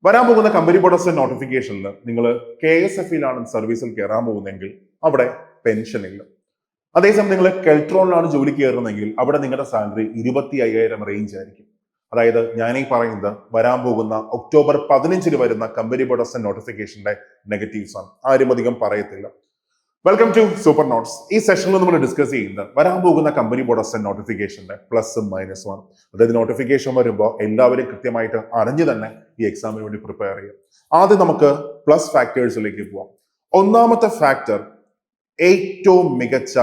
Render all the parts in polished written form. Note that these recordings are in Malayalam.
വരാൻ പോകുന്ന കമ്പനി ബോർഡ് അസിസ്റ്റന്റ് നോട്ടിഫിക്കേഷനിൽ നിങ്ങൾ KSF-ലാണ് സർവീസിൽ കയറാൻ പോകുന്നതെങ്കിൽ അവിടെ പെൻഷൻ ഇല്ല. അതേസമയം നിങ്ങൾ കെൽട്രോണിലാണ് ജോലി കയറുന്നതെങ്കിൽ അവിടെ നിങ്ങളുടെ സാലറി 25,000 റേഞ്ച് ആയിരിക്കും. അതായത് ഞാനീ പറയുന്നത് വരാൻ പോകുന്ന ഒക്ടോബർ 15 വരുന്ന കമ്പനി ബോർഡ് അസിസ്റ്റന്റ് നോട്ടിഫിക്കേഷന്റെ നെഗറ്റീവ്സ് ആണ്. ആരും അധികം പറയത്തില്ല. Welcome to super notes. ഈ സെഷനിൽ നമ്മൾ ഡിസ്കസ് ചെയ്യുന്നത് വരാൻ പോകുന്ന കമ്പനി ബോർഡ് അസിസ്റ്റന്റ് നോട്ടിഫിക്കേഷന്റെ പ്ലസും മൈനസും ആണ്. അതായത് നോട്ടിഫിക്കേഷൻ വരുമ്പോൾ എല്ലാവരും കൃത്യമായിട്ട് അറിഞ്ഞു തന്നെ ഈ എക്സാമിന് വേണ്ടി പ്രിപ്പയർ ചെയ്യാം. ആദ്യം നമുക്ക് പ്ലസ് ഫാക്ടേഴ്സിലേക്ക് പോവാം. ഒന്നാമത്തെ ഫാക്ടർ ഏറ്റവും മികച്ച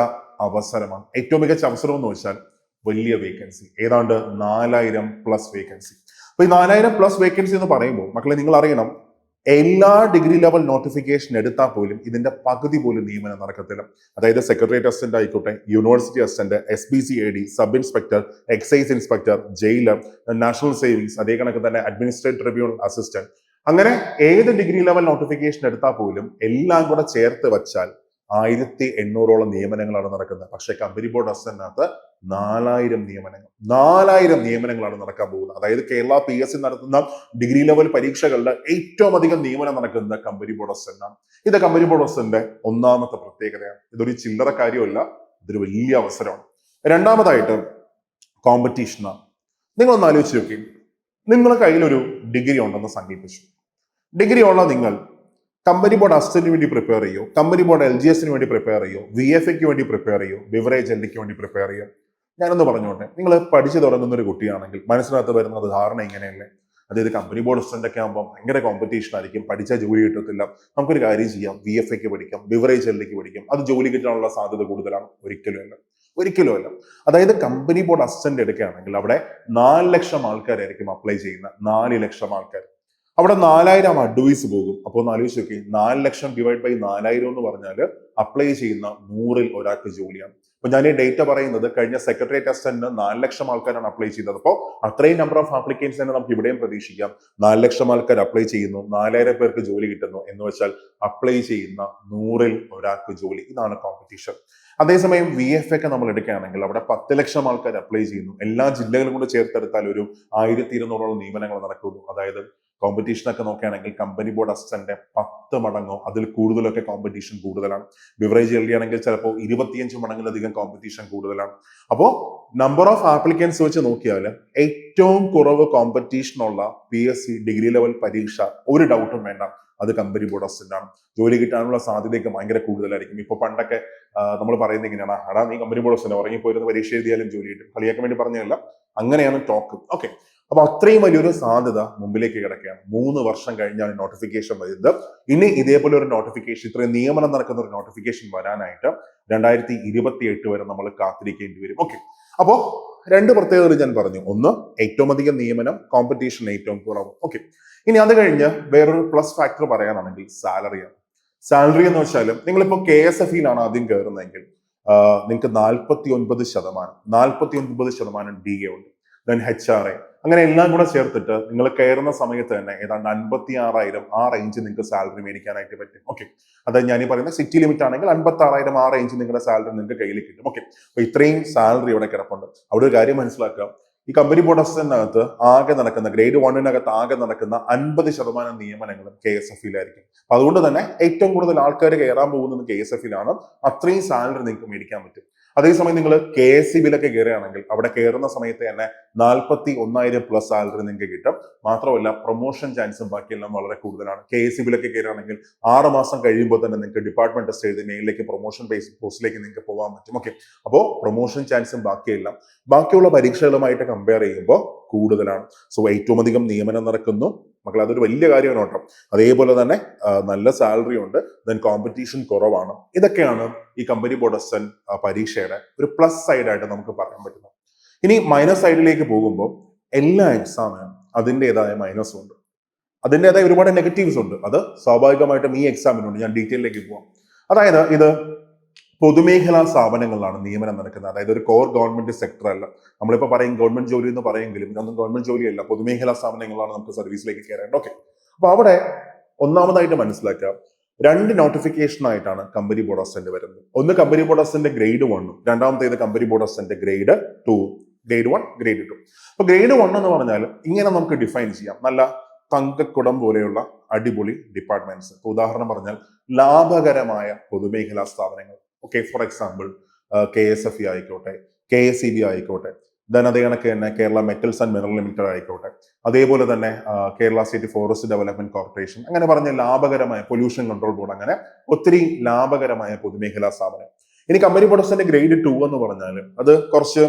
അവസരമാണ്. ഏറ്റവും മികച്ച അവസരം എന്ന് വെച്ചാൽ വലിയ വേക്കൻസി, ഏതാണ്ട് 4000+ വേക്കൻസി. അപ്പൊ ഈ 4000+ വേക്കൻസി എന്ന് പറയുമ്പോൾ മക്കളെ നിങ്ങൾ അറിയണം, എല്ലാ ഡിഗ്രി ലെവൽ നോട്ടിഫിക്കേഷൻ എടുത്താൽ പോലും ഇതിന്റെ പകുതി പോലും നിയമനം നടക്കത്തില്ല. അതായത് സെക്രട്ടേറിയറ്റ് അസിസ്റ്റന്റ് ആയിക്കോട്ടെ, university assistant, SPC AD, sub inspector, excise inspector, jailer, national savings, അതേ കണക്ക് തന്നെ അഡ്മിനിസ്ട്രേറ്റീവ് ട്രിബ്യൂണൽ അസിസ്റ്റന്റ്, അങ്ങനെ ഏത് ഡിഗ്രി ലെവൽ നോട്ടിഫിക്കേഷൻ എടുത്താൽ പോലും എല്ലാം കൂടെ ചേർത്ത് വച്ചാൽ 1800ഓളം നിയമനങ്ങളാണ് നടക്കുന്നത്. പക്ഷേ കമ്പനി ബോർഡ് അസിസ്റ്റന്റിനകത്ത് 4000 നിയമനങ്ങളാണ് നടക്കാൻ പോകുന്നത്. അതായത് കേരള PSC നടത്തുന്ന ഡിഗ്രി ലെവൽ പരീക്ഷകളുടെ ഏറ്റവും അധികം നിയമനം നടക്കുന്നത് കമ്പനി ബോർഡ് അസിസ്റ്റന്റാണ്. ഇത് കമ്പനി ബോർഡ് അസിസ്റ്റന്റിന്റെ ഒന്നാമത്തെ പ്രത്യേകതയാണ്. ഇതൊരു ചില്ലറ കാര്യമല്ല, ഇതൊരു വലിയ അവസരമാണ്. രണ്ടാമതായിട്ട് കോമ്പറ്റീഷനാണ്. നിങ്ങളൊന്ന് ആലോചിച്ച് നോക്കി, നിങ്ങളുടെ കയ്യിലൊരു ഡിഗ്രി ഉണ്ടെന്ന് സങ്കല്പിച്ചു. ഡിഗ്രി ഉള്ള നിങ്ങൾ കമ്പനി ബോർഡ് അസിസ്റ്റന്റിന് വേണ്ടി പ്രിപ്പയർ ചെയ്യോ, കമ്പനി ബോർഡ് LGSന് വേണ്ടി പ്രിപ്പയർ ചെയ്യോ, VFAക്ക് വേണ്ടി പ്രിപ്പയർ ചെയ്യോ, ബിവറേജ് LDക്ക് വേണ്ടി പ്രിപ്പയർ ചെയ്യോ? ഞാനൊന്ന് പറഞ്ഞോട്ടെ, നിങ്ങൾ പഠിച്ചു തുടങ്ങുന്ന ഒരു കുട്ടിയാണെങ്കിൽ മനസ്സിനകത്ത് വരുന്നത് ധാരണ ഇങ്ങനെയല്ലേ, അതായത് കമ്പനി ബോർഡ് അസിസ്റ്റന്റ് ഒക്കെ ആകുമ്പോൾ ഭയങ്കര കോമ്പറ്റീഷൻ ആയിരിക്കും, പഠിച്ചാൽ ജോലി കിട്ടത്തില്ല. നമുക്കൊരു കാര്യം ചെയ്യാം, VFAക്ക് പഠിക്കാം, ബിവറേജ് LDക്ക് പഠിക്കാം, അത് ജോലി കിട്ടാനുള്ള സാധ്യത കൂടുതലാണ്. ഒരിക്കലും അല്ല. അതായത് കമ്പനി ബോർഡ് അസിസ്റ്റന്റ് എടുക്കുകയാണെങ്കിൽ അവിടെ 4 ലക്ഷം ആൾക്കാരായിരിക്കും അപ്ലൈ ചെയ്യുന്ന, 4 ലക്ഷം ആൾക്കാർ. അവിടെ 4000 അഡ്വൈസ് പോകും. അപ്പോൾ ഒന്ന് ആലോചിച്ച് നോക്കി, 4 ലക്ഷം ഡിവൈഡ് ബൈ 4000 എന്ന് പറഞ്ഞാൽ അപ്ലൈ ചെയ്യുന്ന 100ൽ ഒരാൾക്ക് ജോലിയാണ്. അപ്പൊ ഞാൻ ഈ ഡേറ്റ പറയുന്നത് കഴിഞ്ഞ സെക്രട്ടേറിയറ്റ് അസിസ്റ്റന്റിന് 4 ലക്ഷം ആൾക്കാരാണ് അപ്ലൈ ചെയ്തത്. അപ്പോൾ അത്രയും നമ്പർ ഓഫ് ആപ്ലിക്കൻസ് തന്നെ നമുക്ക് ഇവിടെയും പ്രതീക്ഷിക്കാം. 4 ലക്ഷം ആൾക്കാർ അപ്ലൈ ചെയ്യുന്നു, 4000 പേർക്ക് ജോലി കിട്ടുന്നു എന്ന് വെച്ചാൽ അപ്ലൈ ചെയ്യുന്ന 100ൽ ഒരാൾക്ക് ജോലി. ഇതാണ് കോമ്പറ്റീഷൻ. അതേസമയം VFA ഒക്കെ നമ്മൾ എടുക്കുകയാണെങ്കിൽ അവിടെ 10 ലക്ഷം ആൾക്കാർ അപ്ലൈ ചെയ്യുന്നു. എല്ലാ ജില്ലകളും കൂടെ ചേർത്തെടുത്താൽ ഒരു 1200ഓളം നിയമനങ്ങൾ നടക്കുന്നു. അതായത് കോമ്പറ്റീഷൻ ഒക്കെ നോക്കുകയാണെങ്കിൽ കമ്പനി ബോർഡ് അസിസ്റ്റന്റ് 10 മടങ്ങോ അതിൽ കൂടുതലൊക്കെ കോമ്പറ്റീഷൻ കൂടുതലാണ്. ബിവറേജ് LD ആണെങ്കിൽ ചിലപ്പോൾ 25 മടങ്ങിലധികം കോമ്പറ്റീഷൻ കൂടുതലാണ്. അപ്പോൾ നമ്പർ ഓഫ് ആപ്ലിക്കൻസ് വെച്ച് നോക്കിയാൽ ഏറ്റവും കുറവ് കോമ്പറ്റീഷനുള്ള PSC ഡിഗ്രി ലെവൽ പരീക്ഷ ഒരു ഡൗട്ടും വേണ്ട, അത് കമ്പനി ബോർഡ് അസിസ്റ്റന്റ് ആണ്. ജോലി കിട്ടാനുള്ള സാധ്യതയൊക്കെ ഭയങ്കര കൂടുതലായിരിക്കും. ഇപ്പൊ പണ്ടൊക്കെ നമ്മൾ പറയുന്നത് ഇങ്ങനെയാണ്, അടാ നീ കമ്പനി ബോർഡ് അസിസ്റ്റന്റ് ഉറങ്ങിപ്പോയിരുന്ന പരീക്ഷ എഴുതിയാലും ജോലി കിട്ടും. കളിയാക്കാൻ വേണ്ടി പറഞ്ഞതല്ല, അങ്ങനെയാണ് ടോക്ക്. ഓക്കെ, അപ്പൊ അത്രയും വലിയൊരു സാധ്യത മുമ്പിലേക്ക് കിടക്കുകയാണ്. 3 വർഷം കഴിഞ്ഞാണ് നോട്ടിഫിക്കേഷൻ വരുന്നത്. ഇനി ഇതേപോലെ ഒരു നോട്ടിഫിക്കേഷൻ, ഇത്രയും നിയമനം നടക്കുന്ന ഒരു നോട്ടിഫിക്കേഷൻ വരാനായിട്ട് 2028 വരെ നമ്മൾ കാത്തിരിക്കേണ്ടി വരും. ഓക്കെ, അപ്പോ 2 പ്രത്യേകതകൾ ഞാൻ പറഞ്ഞു. ഒന്ന്, ഏറ്റവും അധികം നിയമനം, കോമ്പറ്റീഷൻ ഏറ്റവും കുറവ്. ഓക്കെ, ഇനി അത് കഴിഞ്ഞ് വേറൊരു പ്ലസ് ഫാക്ടർ പറയാനാണെങ്കിൽ സാലറിയാണ്. സാലറി എന്ന് വെച്ചാലും നിങ്ങളിപ്പോ KSF-ലാണ് ആദ്യം കയറുന്നതെങ്കിൽ നിങ്ങൾക്ക് 49% DA ഉണ്ട്, ദെൻ HRA, അങ്ങനെ എല്ലാം കൂടെ ചേർത്തിട്ട് നിങ്ങൾ കയറുന്ന സമയത്ത് തന്നെ ഏതാണ്ട് 56,000 ആ റേഞ്ച് നിങ്ങൾക്ക് സാലറി മേടിക്കാനായിട്ട് പറ്റും. ഓക്കെ, അതായത് ഞാൻ ഈ പറയുന്ന സിറ്റി ലിമിറ്റ് ആണെങ്കിൽ 56,000 ആ റേഞ്ച് നിങ്ങളുടെ സാലറി നിങ്ങൾക്ക് കയ്യിൽ കിട്ടും. ഓക്കെ, അപ്പൊ ഇത്രയും സാലറി ഇവിടെ കിടപ്പുണ്ട്. അവിടെ ഒരു കാര്യം മനസ്സിലാക്കുക, ഈ കമ്പനി ബോർഡ് അസിസ്റ്റന്റിനകത്ത് ആകെ നടക്കുന്ന ഗ്രേഡ് 1-നകത്ത് ആകെ നടക്കുന്ന 50% നിയമനങ്ങളും KSF-ലായിരിക്കും. അപ്പൊ അതുകൊണ്ട് തന്നെ ഏറ്റവും കൂടുതൽ ആൾക്കാർ കയറാൻ പോകുന്നത് KSF-ലാണ്. അത്രയും സാലറി നിങ്ങൾക്ക് മേടിക്കാൻ പറ്റും. അതേസമയം നിങ്ങൾ KSE-ബിലൊക്കെ കയറുകയാണെങ്കിൽ അവിടെ കയറുന്ന സമയത്ത് തന്നെ 41,000+ സാലറി നിങ്ങൾക്ക് കിട്ടും. മാത്രമല്ല പ്രൊമോഷൻ ചാൻസും ബാക്കിയെല്ലാം വളരെ കൂടുതലാണ്. KSE-ബിലൊക്കെ കയറുകയാണെങ്കിൽ 6 മാസം കഴിയുമ്പോൾ തന്നെ നിങ്ങൾക്ക് ഡിപ്പാർട്ട്മെന്റ് ടെസ്റ്റ് എഴുതി മേലിലേക്ക് പ്രൊമോഷൻ പോസ്റ്റിലേക്ക് നിങ്ങൾക്ക് പോകാൻ പറ്റും. ഓക്കെ, അപ്പോൾ പ്രൊമോഷൻ ചാൻസും ബാക്കിയെല്ലാം ബാക്കിയുള്ള പരീക്ഷകളുമായിട്ട് കമ്പയർ ചെയ്യുമ്പോൾ കൂടുതലാണ്. സോ ഏറ്റവും അധികം നിയമനം നടക്കുന്നു മക്കൾ, അതൊരു വലിയ കാര്യമാണ് കേട്ടോ. അതേപോലെ തന്നെ നല്ല സാലറി ഉണ്ട്, ദെൻ കോമ്പറ്റീഷൻ കുറവാണ്. ഇതൊക്കെയാണ് ഈ കമ്പനി ബോർഡ് അസിസ്റ്റന്റ് പരീക്ഷയുടെ ഒരു പ്ലസ് സൈഡായിട്ട് നമുക്ക് പറയാൻ പറ്റുന്നത്. ഇനി മൈനസ് സൈഡിലേക്ക് പോകുമ്പോൾ എല്ലാ എക്സാമിനും അതിൻ്റെതായ മൈനസും ഉണ്ട്, അതിൻ്റെതായ ഒരുപാട് നെഗറ്റീവ്സ് ഉണ്ട്. അത് സ്വാഭാവികമായിട്ടും ഈ എക്സാമിനുണ്ട്. ഞാൻ ഡീറ്റെയിലേക്ക് പോവാം. അതായത് ഇത് പൊതുമേഖലാ സ്ഥാപനങ്ങളിലാണ് നിയമനം നടക്കുന്നത്. അതായത് ഒരു കോർ ഗവൺമെന്റ് സെക്ടർ അല്ല. നമ്മളിപ്പോൾ പറയും ഗവൺമെന്റ് ജോലി എന്ന് പറയുമെങ്കിലും ഇതൊന്നും ഗവൺമെന്റ് ജോലിയല്ല, പൊതുമേഖലാ സ്ഥാപനങ്ങളാണ് നമുക്ക് സർവീസിലേക്ക് കയറേണ്ടത്. ഓക്കെ, അപ്പൊ അവിടെ ഒന്നാമതായിട്ട് മനസ്സിലാക്കുക, 2 നോട്ടിഫിക്കേഷൻ ആയിട്ടാണ് കമ്പനി ബോർഡ് അസിസ്റ്റന്റ് വരുന്നത്. ഒന്ന് കമ്പനി ബോർഡ് അസിസ്റ്റന്റ് ഗ്രേഡ് 1, രണ്ടാമത്തേത് company board assistant grade 2, grade 1, grade 2. അപ്പൊ ഗ്രേഡ് 1 എന്ന് പറഞ്ഞാൽ ഇങ്ങനെ നമുക്ക് ഡിഫൈൻ ചെയ്യാം, നല്ല തങ്കക്കുടം പോലെയുള്ള അടിപൊളി ഡിപ്പാർട്ട്മെന്റ്സ്. ഉദാഹരണം പറഞ്ഞാൽ ലാഭകരമായ പൊതുമേഖലാ സ്ഥാപനങ്ങൾ. ഓക്കെ, ഫോർ എക്സാമ്പിൾ KSFE ആയിക്കോട്ടെ, KSEB ആയിക്കോട്ടെ, ദെൻ അതേ കണക്ക് തന്നെ Kerala metals and mineral limited ആയിക്കോട്ടെ, അതേപോലെ തന്നെ Kerala state forest development corporation, അങ്ങനെ പറഞ്ഞ ലാഭകരമായ പൊല്യൂഷൻ കൺട്രോൾ ബോർഡ്, അങ്ങനെ ഒത്തിരി ലാഭകരമായ പൊതുമേഖലാ സ്ഥാപനം. ഇനി കമ്പനി ബോർഡ്സിന്റെ ഗ്രേഡ് 2 എന്ന് പറഞ്ഞാൽ അത് കുറച്ച്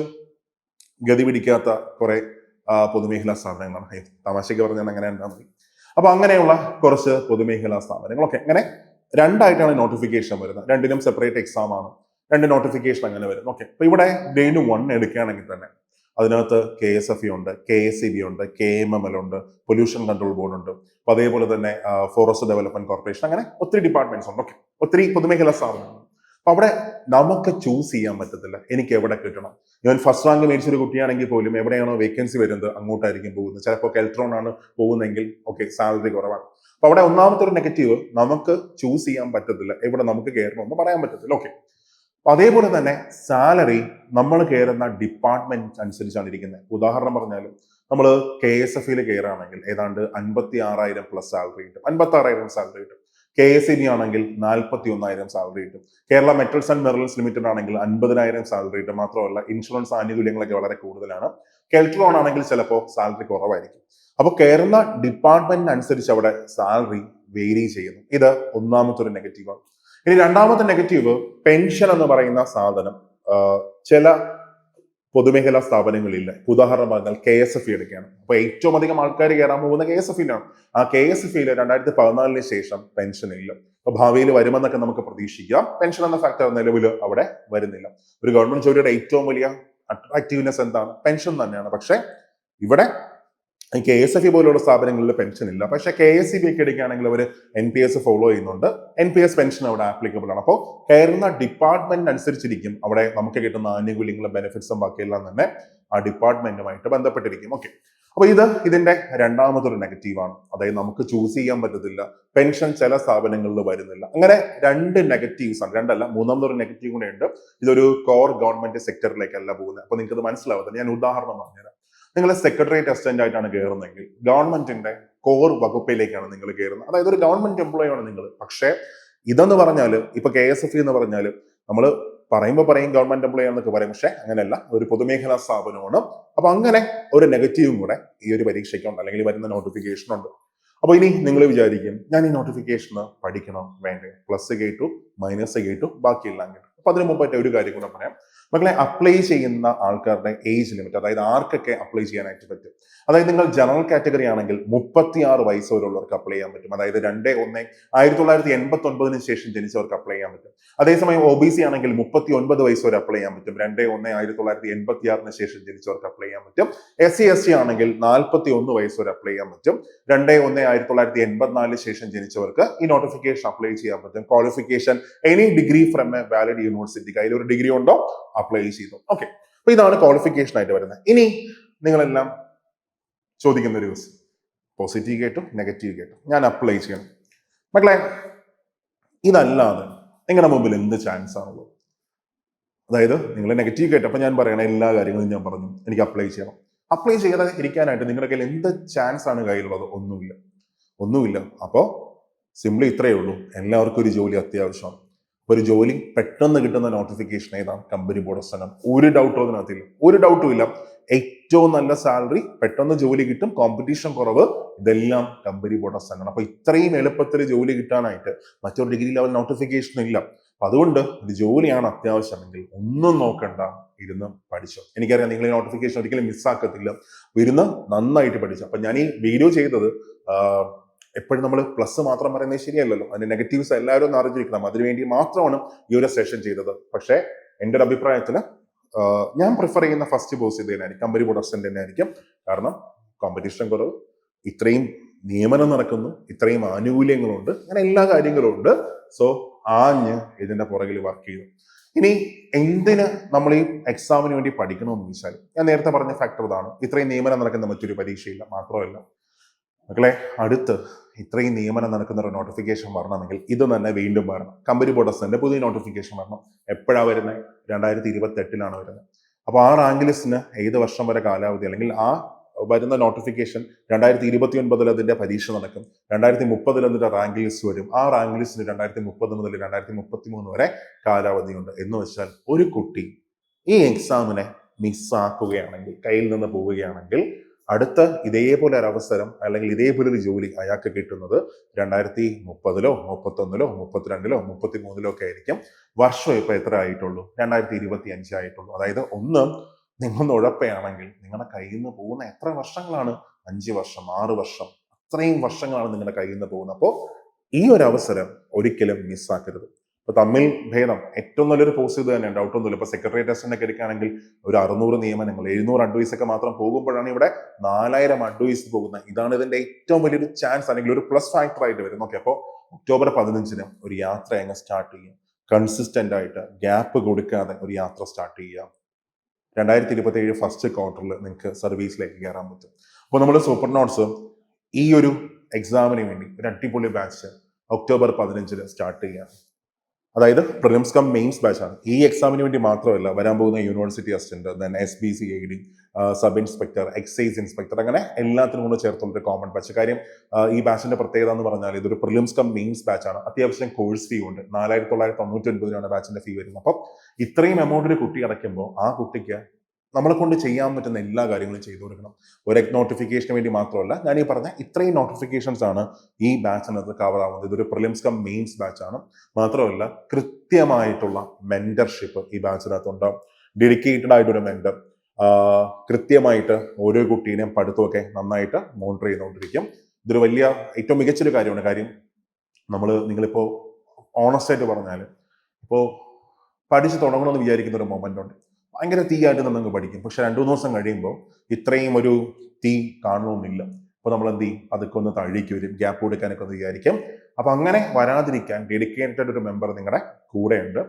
ഗതി പിടിക്കാത്ത കുറെ പൊതുമേഖലാ സ്ഥാപനങ്ങളാണ്. തമാശയ്ക്ക് പറഞ്ഞാൽ അങ്ങനെ ഉണ്ടാ മതി. അപ്പൊ അങ്ങനെയുള്ള കുറച്ച് പൊതുമേഖലാ സ്ഥാപനങ്ങളൊക്കെ അങ്ങനെ രണ്ടായിട്ടാണ് നോട്ടിഫിക്കേഷൻ വരുന്നത്. രണ്ടിനും സെപ്പറേറ്റ് എക്സാം ആണ്, രണ്ട് നോട്ടിഫിക്കേഷൻ അങ്ങനെ വരും. ഓക്കെ, അപ്പൊ ഇവിടെ ഗ്രേഡ് 1 എടുക്കുകയാണെങ്കിൽ തന്നെ അതിനകത്ത് KSFE ഉണ്ട്, KSEB ഉണ്ട്, KMML ഉണ്ട്, പൊല്യൂഷൻ കൺട്രോൾ ബോർഡ് ഉണ്ട്, അപ്പൊ അതേപോലെ തന്നെ ഫോറസ്റ്റ് ഡെവലപ്മെന്റ് കോർപ്പറേഷൻ, അങ്ങനെ ഒത്തിരി ഡിപ്പാർട്ട്മെന്റ്സ് ഉണ്ട്. ഓക്കെ, ഒത്തിരി പൊതുമേഖലാ സ്ഥാപനങ്ങൾ. അപ്പൊ അവിടെ നമുക്ക് ചൂസ് ചെയ്യാൻ പറ്റത്തില്ല എനിക്ക് എവിടെ കിട്ടണം. ഇവൻ ഫസ്റ്റ് റാങ്ക് മേടിച്ചൊരു കുട്ടിയാണെങ്കിൽ പോലും എവിടെയാണോ വേക്കൻസി വരുന്നത് അങ്ങോട്ടായിരിക്കും പോകുന്നത്. ചിലപ്പോൾ കെൽട്രോൺ ആണ് പോകുന്നതെങ്കിൽ ഓക്കെ, സാലറി കുറവാണ്. അപ്പൊ അവിടെ ഒന്നാമത്തെ ഒരു നെഗറ്റീവ്, നമുക്ക് ചൂസ് ചെയ്യാൻ പറ്റത്തില്ല എവിടെ നമുക്ക് കയറണമെന്ന് പറയാൻ പറ്റത്തില്ല. ഓക്കെ, അതേപോലെ തന്നെ സാലറി നമ്മൾ കയറുന്ന ഡിപ്പാർട്ട്മെന്റ് അനുസരിച്ചാണ് ഇരിക്കുന്നത്. ഉദാഹരണം പറഞ്ഞാലും നമ്മൾ KSFEയിൽ കയറുകയാണെങ്കിൽ ഏതാണ്ട് 56,000 പ്ലസ് സാലറി കിട്ടും, 56,000 സാലറി കിട്ടും. KSEB ആണെങ്കിൽ 41,000 സാലറി കിട്ടും. Kerala metals and minerals limited ആണെങ്കിൽ 50,000 സാലറി കിട്ടും. മാത്രമല്ല ഇൻഷുറൻസ് ആനുകൂല്യങ്ങളൊക്കെ വളരെ കൂടുതലാണ്. കെൽട്രോൺ ആണെങ്കിൽ ചിലപ്പോൾ സാലറി കുറവായിരിക്കും. അപ്പൊ കയറുന്ന ഡിപ്പാർട്ട്മെന്റിന് അനുസരിച്ച് അവിടെ സാലറി വേരി ചെയ്യുന്നു. ഇത് ഒന്നാമത്തെ ഒരു നെഗറ്റീവാണ്. ഇനി രണ്ടാമത്തെ നെഗറ്റീവ്, പെൻഷൻ എന്ന് പറയുന്ന സാധനം ചില പൊതുമേഖലാ സ്ഥാപനങ്ങളില്ല. ഉദാഹരണം പറഞ്ഞാൽ KSFE എടുക്കുകയാണ്. അപ്പൊ ഏറ്റവും അധികം ആൾക്കാർ കയറാൻ പോകുന്ന KSFEയിലാണ്. ആ KSFEയിൽ 2014 ശേഷം പെൻഷൻ ഇല്ല. അപ്പൊ ഭാവിയിൽ വരുമെന്നൊക്കെ നമുക്ക് പ്രതീക്ഷിക്കാം. പെൻഷൻ എന്ന ഫാക്ടർ നിലവിൽ അവിടെ വരുന്നില്ല. ഒരു ഗവൺമെന്റ് ജോലിയുടെ ഏറ്റവും വലിയ അട്രാക്റ്റീവ്നെസ് എന്താണ്? പെൻഷൻ തന്നെയാണ്. പക്ഷെ ഇവിടെ KSFE പോലുള്ള സ്ഥാപനങ്ങളിൽ പെൻഷൻ ഇല്ല. പക്ഷെ KSEB ഒക്കെ എടുക്കുകയാണെങ്കിൽ അവർ NPS ഫോളോ ചെയ്യുന്നുണ്ട്. NPS പെൻഷൻ അവിടെ ആപ്ലിക്കബിൾ ആണ്. അപ്പോൾ കയറുന്ന ഡിപ്പാർട്ട്മെന്റ് അനുസരിച്ചിരിക്കും അവിടെ നമുക്ക് കിട്ടുന്ന ആനുകൂല്യങ്ങളും ബെനിഫിറ്റ്സും ബാക്കിയെല്ലാം തന്നെ ആ ഡിപ്പാർട്ട്മെന്റുമായിട്ട് ബന്ധപ്പെട്ടിരിക്കും. ഓക്കെ, അപ്പൊ ഇതിന്റെ രണ്ടാമതൊരു നെഗറ്റീവാണ്. അതായത് നമുക്ക് ചൂസ് ചെയ്യാൻ പറ്റത്തില്ല, പെൻഷൻ ചില സ്ഥാപനങ്ങളിൽ വരുന്നില്ല. അങ്ങനെ രണ്ട് നെഗറ്റീവ്സ് ആണ്, രണ്ടല്ല മൂന്നാമതൊരു നെഗറ്റീവ് കൂടെ ഉണ്ട്. ഇതൊരു കോർ ഗവൺമെന്റ് സെക്ടറിലേക്കല്ല പോകുന്നത്. അപ്പൊ നിങ്ങൾക്ക് ഇത് മനസ്സിലാവത്തില്ല. ഞാൻ ഉദാഹരണം പറഞ്ഞുതരാം. നിങ്ങൾ സെക്രട്ടേറിയറ്റ് അസിസ്റ്റന്റ് ആയിട്ടാണ് കയറുന്നതെങ്കിൽ ഗവൺമെന്റിന്റെ കോർ വകുപ്പിലേക്കാണ് നിങ്ങൾ കയറുന്നത്. അതായത് ഒരു ഗവൺമെന്റ് എംപ്ലോയി ആണ് നിങ്ങൾ. പക്ഷേ ഇതെന്ന് പറഞ്ഞാൽ ഇപ്പൊ KSFE എന്ന് പറഞ്ഞാൽ നമ്മൾ പറയുമ്പോൾ പറയും ഗവൺമെന്റ് എംപ്ലോയി എന്നൊക്കെ പറയും. പക്ഷെ അങ്ങനെയല്ല, ഒരു പൊതുമേഖലാ സ്ഥാപനമാണ്. അപ്പൊ അങ്ങനെ ഒരു നെഗറ്റീവും കൂടെ ഈ ഒരു പരീക്ഷയ്ക്കുണ്ട്, അല്ലെങ്കിൽ വരുന്ന നോട്ടിഫിക്കേഷൻ ഉണ്ട്. അപ്പൊ ഇനി നിങ്ങൾ വിചാരിക്കും ഞാൻ ഈ നോട്ടിഫിക്കേഷന് പഠിക്കണം വേണ്ടേ? പ്ലസ് കേട്ടു, മൈനസ് കേട്ടു, ബാക്കിയെല്ലാം കേട്ടു. അപ്പൊ അതിനു മുമ്പായിട്ട് ഒരു കാര്യം കൂടെ പറയാം. മക്കളെ, അപ്ലൈ ചെയ്യുന്ന ആൾക്കാരുടെ ഏജ് ലിമിറ്റ്, അതായത് ആർക്കൊക്കെ അപ്ലൈ ചെയ്യാനായിട്ട് പറ്റും. അതായത് നിങ്ങൾ ജനറൽ കാറ്റഗറി ആണെങ്കിൽ 36 വയസ്സ് വരെയുള്ളവർക്ക് അപ്ലൈ ചെയ്യാൻ പറ്റും. അതായത് 2/1/1989 ശേഷം ജനിച്ചവർക്ക് അപ്ലൈ ചെയ്യാൻ പറ്റും. അതേസമയം OBC ആണെങ്കിൽ 39 വയസ്സ് വരെ അപ്ലൈ ചെയ്യാൻ പറ്റും. 2/1/1986 ശേഷം ജനിച്ചവർക്ക് അപ്ലൈ ചെയ്യാൻ പറ്റും. SC/ST ആണെങ്കിൽ 41 വയസ്സ് വരെ അപ്ലൈ ചെയ്യാൻ പറ്റും. 2/1/1984 ശേഷം ജനിച്ചവർക്ക് ഈ നോട്ടിഫിക്കേഷൻ അപ്ലൈ ചെയ്യാൻ പറ്റും. Qualification any degree from A valid university, കയ്യിലൊരു ഡിഗ്രി ഉണ്ടോ അപ്ലൈ ചെയ്തു. ഓക്കെ, അപ്പൊ ഇതാണ് ക്വാളിഫിക്കേഷൻ ആയിട്ട് വരുന്നത്. ഇനി നിങ്ങളെല്ലാം ചോദിക്കുന്ന ഒരു ദിവസം, പോസിറ്റീവ് കേട്ടു, നെഗറ്റീവ് കേട്ടു, ഞാൻ അപ്ലൈ ചെയ്യണം. മക്കളെ, ഇതല്ലാതെ നിങ്ങളുടെ മുമ്പിൽ എന്ത് ചാൻസ് ആണുള്ളത്? അതായത് നിങ്ങൾ നെഗറ്റീവ് കേട്ടപ്പോൾ ഞാൻ പറയണ എല്ലാ കാര്യങ്ങളും ഞാൻ പറഞ്ഞു, എനിക്ക് അപ്ലൈ ചെയ്യണം. അപ്ലൈ ചെയ്യാതെ ഇരിക്കാനായിട്ട് നിങ്ങളുടെ കയ്യിൽ എന്ത് ചാൻസ് ആണ് കയ്യിലുള്ളത്? ഒന്നുമില്ല. അപ്പോൾ സിംപ്ലി ഇത്രയേ ഉള്ളൂ, എല്ലാവർക്കും ഒരു ജോലി അത്യാവശ്യമാണ്. ഒരു ജോലി പെട്ടെന്ന് കിട്ടുന്ന നോട്ടിഫിക്കേഷൻ ഏതാണ്? Company board of selection. ഒരു ഡൗട്ടും അതിനകത്തില്ല, ഒരു ഡൗട്ടും ഇല്ല. ഏറ്റവും നല്ല സാലറി, പെട്ടെന്ന് ജോലി കിട്ടും, കോമ്പറ്റീഷൻ കുറവ്, ഇതെല്ലാം കമ്പനി ബോർഡ് ഓഫ് സെലക്ഷൻ. അപ്പൊ ഇത്രയും എളുപ്പത്തിൽ ജോലി കിട്ടാനായിട്ട് മറ്റൊരു ഡിഗ്രി ലെവൽ നോട്ടിഫിക്കേഷൻ ഇല്ല. അപ്പൊ അതുകൊണ്ട് ഒരു ജോലിയാണ് അത്യാവശ്യമെങ്കിൽ ഒന്നും നോക്കണ്ട, ഇരുന്ന് പഠിച്ചോ. എനിക്കറിയാം നിങ്ങൾ ഈ നോട്ടിഫിക്കേഷൻ ഒരിക്കലും മിസ്സാക്കത്തില്ല. ഇരുന്ന് നന്നായിട്ട് പഠിച്ചു. അപ്പൊ ഞാൻ ഈ വീഡിയോ ചെയ്തത് എപ്പോഴും നമ്മൾ പ്ലസ് മാത്രം പറയുന്നത് ശരിയല്ലല്ലോ. അതിന്റെ നെഗറ്റീവ്സ് എല്ലാവരും ഒന്ന് അറിഞ്ഞിരിക്കണം. അതിനുവേണ്ടി മാത്രമാണ് ഈ ഒരു സെഷൻ ചെയ്തത്. പക്ഷേ എൻ്റെ ഒരു അഭിപ്രായത്തിൽ ഞാൻ പ്രിഫർ ചെയ്യുന്ന ഫസ്റ്റ് പോസ്റ്റ് ഇത് തന്നെയായിരിക്കും, കമ്പനി ബോർഡ് അസിസ്റ്റന്റ് തന്നെയായിരിക്കും. കാരണം കോമ്പറ്റീഷൻ കുറവ്, ഇത്രയും നിയമനം നടക്കുന്നു, ഇത്രയും ആനുകൂല്യങ്ങളുണ്ട്, അങ്ങനെ എല്ലാ കാര്യങ്ങളും ഉണ്ട്. സോ ആഞ്ഞ് ഇതിന്റെ പുറകിൽ വർക്ക് ചെയ്തു. ഇനി എന്തിന് നമ്മൾ ഈ എക്സാമിന് വേണ്ടി പഠിക്കണമെന്ന് ചോദിച്ചാൽ ഞാൻ നേരത്തെ പറഞ്ഞ ഫാക്ടർ ഇതാണ്. ഇത്രയും നിയമനം നടക്കുന്ന മറ്റൊരു പരീക്ഷയില്ല. മാത്രമല്ല മക്കളെ, അടുത്ത് ഇത്രയും നിയമനം നടക്കുന്ന ഒരു നോട്ടിഫിക്കേഷൻ വരണമെങ്കിൽ ഇത് തന്നെ വീണ്ടും വരണം. കമ്പനി ബോർഡ് അസിസ്റ്റന്റ് പുതിയ നോട്ടിഫിക്കേഷൻ വരണം. എപ്പോഴാണ് വരുന്നത്? 2028 വരുന്നത്. അപ്പോൾ ആ റാങ്ക് ലിസ്റ്റിന് ഏത് വർഷം വരെ കാലാവധി, അല്ലെങ്കിൽ ആ വരുന്ന നോട്ടിഫിക്കേഷൻ 2029 അതിന്റെ പരീക്ഷ നടക്കും. 2030 അതിന്റെ റാങ്ക് ലിസ്റ്റ് വരും. ആ റാങ്ക് ലിസ്റ്റിന് 2030 മുതൽ 2033 വരെ കാലാവധിയുണ്ട്. എന്ന് വെച്ചാൽ ഒരു കുട്ടി ഈ എക്സാമിനെ മിസ്സാക്കുകയാണെങ്കിൽ, കയ്യിൽ നിന്ന് പോവുകയാണെങ്കിൽ, അടുത്ത ഇതേപോലെ ഒരു അവസരം അല്ലെങ്കിൽ ഇതേപോലെ ഒരു ജോലി അയാൾക്ക് കിട്ടുന്നത് 2030 31 32 33 ഒക്കെ ആയിരിക്കും. വർഷം ഇപ്പൊ എത്ര ആയിട്ടുള്ളൂ? 2025 ആയിട്ടുള്ളൂ. അതായത് ഒന്ന് നിങ്ങൾ ഉഴപ്പയാണെങ്കിൽ നിങ്ങളുടെ കയ്യിൽ നിന്ന് പോകുന്ന എത്ര വർഷങ്ങളാണ്? 5 വർഷം 6 വർഷം, അത്രയും വർഷങ്ങളാണ് നിങ്ങളുടെ കയ്യിൽ നിന്ന് പോകുന്നത്. അപ്പോൾ ഈ ഒരു അവസരം ഒരിക്കലും മിസ്സാക്കരുത്. ഇപ്പൊ തമ്മിൽ ഭേദം ഏറ്റവും നല്ലൊരു പോസ്റ്റ് ഇത് തന്നെ, ഡൗട്ടൊന്നുമില്ല. ഇപ്പൊ സെക്രട്ടറി ടെസ്റ്റിനൊക്കെ എടുക്കുകയാണെങ്കിൽ ഒരു 600 നിയമനങ്ങൾ 700 അഡ്വൈസ് ഒക്കെ മാത്രം പോകുമ്പോഴാണ് ഇവിടെ 4000 അഡ്വൈസ് പോകുന്നത്. ഇതാണ് ഇതിന്റെ ഏറ്റവും വലിയൊരു ചാൻസ് അല്ലെങ്കിൽ ഒരു പ്ലസ് ഫാക്ടർ ആയിട്ട് വരുന്നത്. ഓക്കെ, അപ്പോൾ ഒക്ടോബർ 15 ഒരു യാത്ര അങ്ങ് സ്റ്റാർട്ട് ചെയ്യും. കൺസിസ്റ്റന്റ് ആയിട്ട് ഗ്യാപ്പ് കൊടുക്കാതെ ഒരു യാത്ര സ്റ്റാർട്ട് ചെയ്യാം. 2027 ഫസ്റ്റ് ക്വാർട്ടറിൽ നിങ്ങൾക്ക് സർവീസിലേക്ക് കയറാൻ പറ്റും. അപ്പോൾ നമ്മൾ സൂപ്പർ നോട്ട്സ് ഈ ഒരു എക്സാമിന് വേണ്ടി ഒരു അടിപൊളി ബാച്ച് ഒക്ടോബർ 15 സ്റ്റാർട്ട് ചെയ്യാം. അതായത് പ്രിലിംസ് കം മെയിൻസ് ബാച്ചാണ്. ഈ എക്സാമിന് വേണ്ടി മാത്രമല്ല, വരാൻ പോകുന്ന university assistant, then SBCID, sub inspector, excise inspector, അങ്ങനെ എല്ലാത്തിനും കൂടെ ചേർത്തുള്ള ഒരു കോമൺ ബാച്ച്. കാര്യം ഈ ബാച്ചിന്റെ പ്രത്യേകത എന്ന് പറഞ്ഞാൽ ഇതൊരു പ്രിലിംസ് കം മെയിൻസ് ബാച്ചാണ്. അത്യാവശ്യം കോഴ്സ് ഫീ ഉണ്ട്. 4999 ബാച്ചിന്റെ ഫീ വരുന്നത്. അപ്പം ഇത്രയും എമൗണ്ട് ഒരു കുട്ടി അടയ്ക്കുമ്പോൾ ആ കുട്ടിക്ക് നമ്മളെ കൊണ്ട് ചെയ്യാൻ പറ്റുന്ന എല്ലാ കാര്യങ്ങളും ചെയ്തു കൊടുക്കണം. ഒരു നോട്ടിഫിക്കേഷന് വേണ്ടി മാത്രമല്ല, ഞാൻ ഈ പറഞ്ഞ ഇത്രയും നോട്ടിഫിക്കേഷൻസ് ആണ് ഈ ബാച്ചിനകത്ത് കവർ ആവുന്നത്. ഇതൊരു പ്രിലിംസ് കം മെയിൻസ് ബാച്ചാണ്. മാത്രമല്ല കൃത്യമായിട്ടുള്ള മെന്റർഷിപ്പ് ഈ ബാച്ചിനകത്ത് ഉണ്ടാവും. ഡെഡിക്കേറ്റഡ് ആയിട്ടൊരു മെന്റർ കൃത്യമായിട്ട് ഓരോ കുട്ടീനെയും പഠിത്തമൊക്കെ നന്നായിട്ട് മോണിറ്റർ ചെയ്തുകൊണ്ടിരിക്കും. ഇതൊരു വലിയ ഏറ്റവും മികച്ചൊരു കാര്യമാണ്. കാര്യം നിങ്ങളിപ്പോ ഓണസ്റ്റ് ആയിട്ട് പറഞ്ഞാൽ ഇപ്പോൾ പഠിച്ച് തുടങ്ങണമെന്ന് വിചാരിക്കുന്ന ഒരു മൊമെന്റ് ഉണ്ട്. ഭയങ്കര തീയായിട്ട് നമ്മൾ പഠിക്കും. പക്ഷെ 2-3 ദിവസം കഴിയുമ്പോൾ ഇത്രയും ഒരു തീ കാണണമെന്നില്ല. അപ്പോൾ നമ്മൾ എന്ത് ചെയ്യും? അതൊക്കെ ഒന്ന് തഴിക്ക് വരും, ഗ്യാപ്പ് കൊടുക്കാനൊക്കെ ഒന്ന് വിചാരിക്കും. അപ്പൊ അങ്ങനെ വരാതിരിക്കാൻ ഡെഡിക്കേറ്റഡ് ഒരു മെമ്പർ നിങ്ങളുടെ കൂടെയുണ്ട്.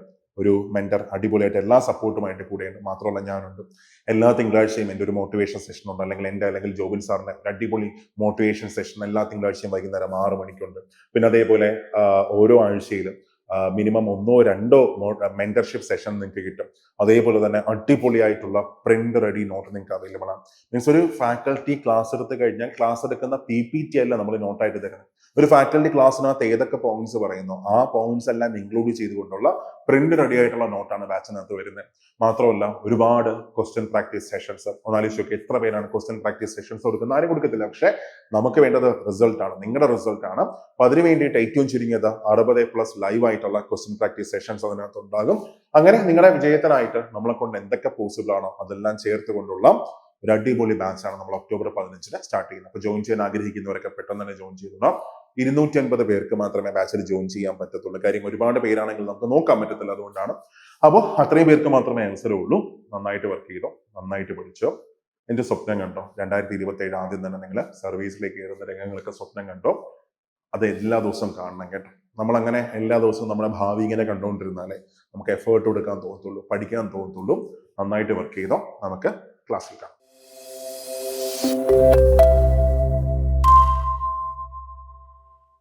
ഒരു മെന്റർ അടിപൊളിയായിട്ട് എല്ലാ സപ്പോർട്ടുമായിട്ട് കൂടെയുണ്ട്. മാത്രമല്ല ഞാനുണ്ട്. എല്ലാ തിങ്കളാഴ്ചയും എൻ്റെ ഒരു മോട്ടിവേഷൻ സെഷൻ ഉണ്ട്. അല്ലെങ്കിൽ ജോബിൻ സാറിന്റെ ഒരു അടിപൊളി മോട്ടിവേഷൻ സെഷൻ എല്ലാ തിങ്കളാഴ്ചയും വൈകുന്നേരം 6 മണിക്കുണ്ട്. പിന്നെ അതേപോലെ ഓരോ ആഴ്ചയിലും മിനിമം 1-2 മെന്റർഷിപ്പ് സെഷൻ നിങ്ങൾക്ക് കിട്ടും. അതേപോലെ തന്നെ അടിപൊളിയായിട്ടുള്ള പ്രിന്റ് റെഡി നോട്ട് നിങ്ങൾക്ക് അവൈലബിൾ ആണ്. മീൻസ് ഒരു ഫാക്കൽറ്റി ക്ലാസ് എടുത്ത് കഴിഞ്ഞാൽ ക്ലാസ് എടുക്കുന്ന PPT അല്ല നമ്മൾ നോട്ടായിട്ട് തരുന്നത്. ഒരു ഫാക്കൽറ്റി ക്ലാസ്സിനകത്ത് ഏതൊക്കെ പോയിന്റ്സ് പറയുന്നു ആ പോയിന്റ്സ് എല്ലാം ഇൻക്ലൂഡ് ചെയ്തുകൊണ്ടുള്ള പ്രിന്റ് റെഡി ആയിട്ടുള്ള നോട്ടാണ് ബാച്ചിനകത്ത് വരുന്നത്. മാത്രമല്ല ഒരുപാട് ക്വസ്റ്റ്യൻ പ്രാക്ടീസ് സെഷൻസ്. ഒന്നാലോചിച്ചൊക്കെ എത്ര പേരാണ് ക്വസ്റ്റ്യൻ പ്രാക്ടീസ് സെഷൻസ് കൊടുക്കുന്നത്? ആരും കൊടുക്കത്തില്ല. പക്ഷെ നമുക്ക് വേണ്ടത് റിസൾട്ട് ആണ്, നിങ്ങളുടെ റിസൾട്ട് ആണ്. അപ്പൊ അതിന് വേണ്ടിയിട്ട് ഏറ്റവും ചുരുങ്ങിയത് 60+ ലൈവ് ആയിട്ടുള്ള ക്വസ്റ്റ്യൻ പ്രാക്ടീസ് സെഷൻസ് അതിനകത്ത് ഉണ്ടാകും. അങ്ങനെ നിങ്ങളുടെ വിജയത്തിനായിട്ട് നമ്മളെ കൊണ്ട് എന്തൊക്കെ പോസിബിൾ ആണോ അതെല്ലാം ചേർത്തുകൊണ്ടുള്ള ഒരു അടിപൊളി ബാച്ചാണ് നമ്മൾ ഒക്ടോബർ 15 സ്റ്റാർട്ട് ചെയ്യുന്നത്. അപ്പൊ ജോയിൻ ചെയ്യാൻ ആഗ്രഹിക്കുന്നവരൊക്കെ പെട്ടെന്ന് തന്നെ ജോയിൻ ചെയ്തോ. 250 പേർക്ക് മാത്രമേ ബാച്ചിൽ ജോയിൻ ചെയ്യാൻ പറ്റത്തുള്ളൂ. കാര്യം ഒരുപാട് പേരാണെങ്കിൽ നമുക്ക് നോക്കാൻ പറ്റത്തില്ല. അതുകൊണ്ടാണ്. അപ്പോൾ അത്രയും പേർക്ക് മാത്രമേ അവസരമുള്ളൂ. നന്നായിട്ട് വർക്ക് ചെയ്തോ, നന്നായിട്ട് പഠിച്ചോ. എന്റെ സ്വപ്നം കണ്ടോ 2027 ആദ്യം തന്നെ നിങ്ങൾ സർവീസിലേക്ക് കയറുന്ന രംഗങ്ങളൊക്കെ സ്വപ്നം കണ്ടോ. അത് എല്ലാ ദിവസവും കാണണം കേട്ടോ. നമ്മളങ്ങനെ എല്ലാ ദിവസവും നമ്മുടെ ഭാവി ഇങ്ങനെ കണ്ടുകൊണ്ടിരുന്നാലേ നമുക്ക് എഫേർട്ട് കൊടുക്കാൻ തോന്നത്തുള്ളൂ, പഠിക്കാൻ തോന്നത്തുള്ളൂ. നന്നായിട്ട് വർക്ക് ചെയ്തോ. നമുക്ക് ക്ലാസ്സിൽ കാണാം.